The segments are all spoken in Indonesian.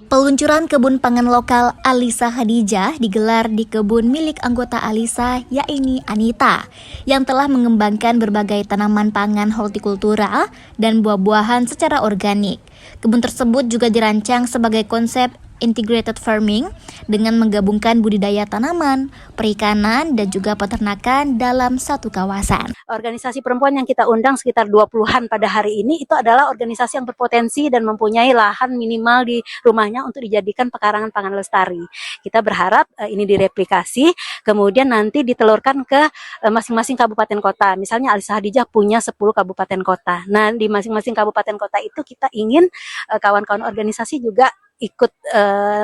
Peluncuran kebun pangan lokal Alisa Khadijah digelar di kebun milik anggota Alisa, yakni Anita, yang telah mengembangkan berbagai tanaman pangan hortikultura dan buah-buahan secara organik. Kebun tersebut juga dirancang sebagai konsep integrated farming dengan menggabungkan budidaya tanaman, perikanan, dan juga peternakan dalam satu kawasan. Organisasi perempuan yang kita undang sekitar 20-an pada hari ini itu adalah organisasi yang berpotensi dan mempunyai lahan minimal di rumahnya untuk dijadikan pekarangan pangan lestari. Kita berharap ini direplikasi, kemudian nanti ditelurkan ke masing-masing kabupaten kota. Misalnya Alisa Khadijah punya 10 kabupaten kota. Nah, di masing-masing kabupaten kota itu kita ingin kawan-kawan organisasi juga ikut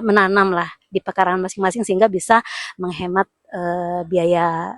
menanam lah di pekarangan masing-masing sehingga bisa menghemat biaya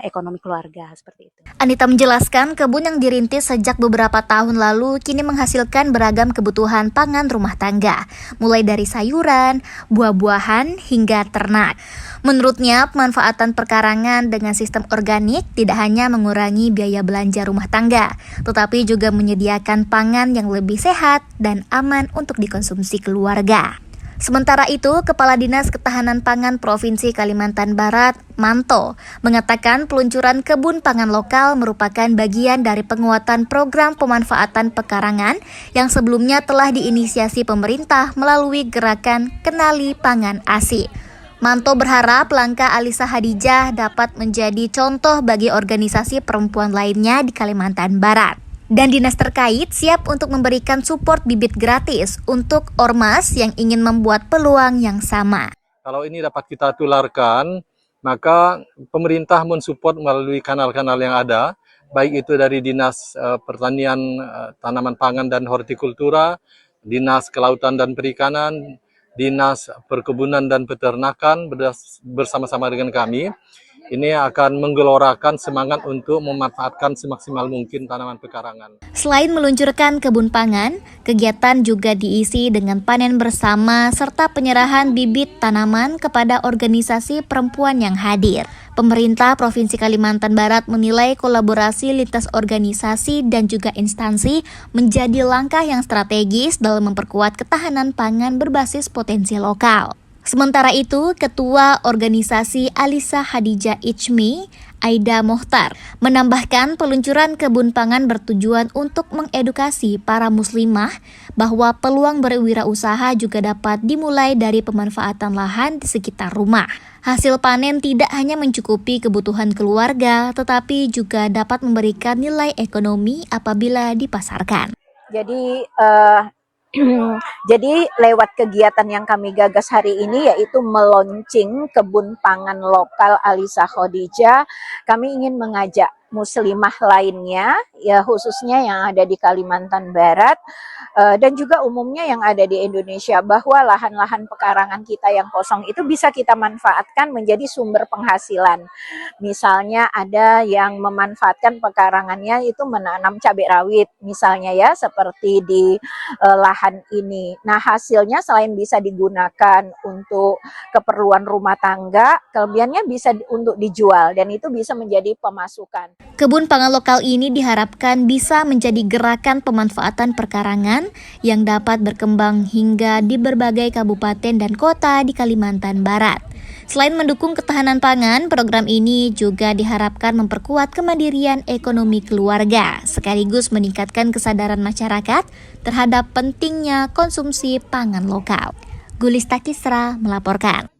ekonomi keluarga seperti itu. Anita menjelaskan kebun yang dirintis sejak beberapa tahun lalu kini menghasilkan beragam kebutuhan pangan rumah tangga, mulai dari sayuran, buah-buahan hingga ternak. Menurutnya, pemanfaatan perkarangan dengan sistem organik tidak hanya mengurangi biaya belanja rumah tangga, tetapi juga menyediakan pangan yang lebih sehat dan aman untuk dikonsumsi keluarga. Sementara itu, Kepala Dinas Ketahanan Pangan Provinsi Kalimantan Barat, Manto, mengatakan peluncuran kebun pangan lokal merupakan bagian dari penguatan program pemanfaatan pekarangan yang sebelumnya telah diinisiasi pemerintah melalui gerakan Kenali Pangan ASI. Manto berharap langkah Alisa Khadijah dapat menjadi contoh bagi organisasi perempuan lainnya di Kalimantan Barat. Dan dinas terkait siap untuk memberikan support bibit gratis untuk ormas yang ingin membuat peluang yang sama. Kalau ini dapat kita tularkan, maka pemerintah mensupport melalui kanal-kanal yang ada, baik itu dari Dinas Pertanian, Tanaman Pangan dan Hortikultura, Dinas Kelautan dan Perikanan, Dinas Perkebunan dan Peternakan bersama-sama dengan kami. Ini akan menggelorakan semangat untuk memanfaatkan semaksimal mungkin tanaman pekarangan. Selain meluncurkan kebun pangan, kegiatan juga diisi dengan panen bersama serta penyerahan bibit tanaman kepada organisasi perempuan yang hadir. Pemerintah Provinsi Kalimantan Barat menilai kolaborasi lintas organisasi dan juga instansi menjadi langkah yang strategis dalam memperkuat ketahanan pangan berbasis potensi lokal. Sementara itu, Ketua Organisasi Alisa Khadijah ICMI, Aida Mohtar, menambahkan peluncuran kebun pangan bertujuan untuk mengedukasi para muslimah bahwa peluang berwirausaha juga dapat dimulai dari pemanfaatan lahan di sekitar rumah. Hasil panen tidak hanya mencukupi kebutuhan keluarga, tetapi juga dapat memberikan nilai ekonomi apabila dipasarkan. Jadi lewat kegiatan yang kami gagas hari ini yaitu meluncing kebun pangan lokal Alisa Khadijah, kami ingin mengajak muslimah lainnya, ya khususnya yang ada di Kalimantan Barat dan juga umumnya yang ada di Indonesia, bahwa lahan-lahan pekarangan kita yang kosong itu bisa kita manfaatkan menjadi sumber penghasilan. Misalnya ada yang memanfaatkan pekarangannya itu menanam cabai rawit misalnya ya, seperti di lahan ini. Nah, hasilnya selain bisa digunakan untuk keperluan rumah tangga, kelebihannya bisa untuk dijual dan itu bisa menjadi pemasukan. Kebun pangan lokal ini diharapkan bisa menjadi gerakan pemanfaatan perkarangan yang dapat berkembang hingga di berbagai kabupaten dan kota di Kalimantan Barat. Selain mendukung ketahanan pangan, program ini juga diharapkan memperkuat kemandirian ekonomi keluarga, sekaligus meningkatkan kesadaran masyarakat terhadap pentingnya konsumsi pangan lokal. Gulista Kisra melaporkan.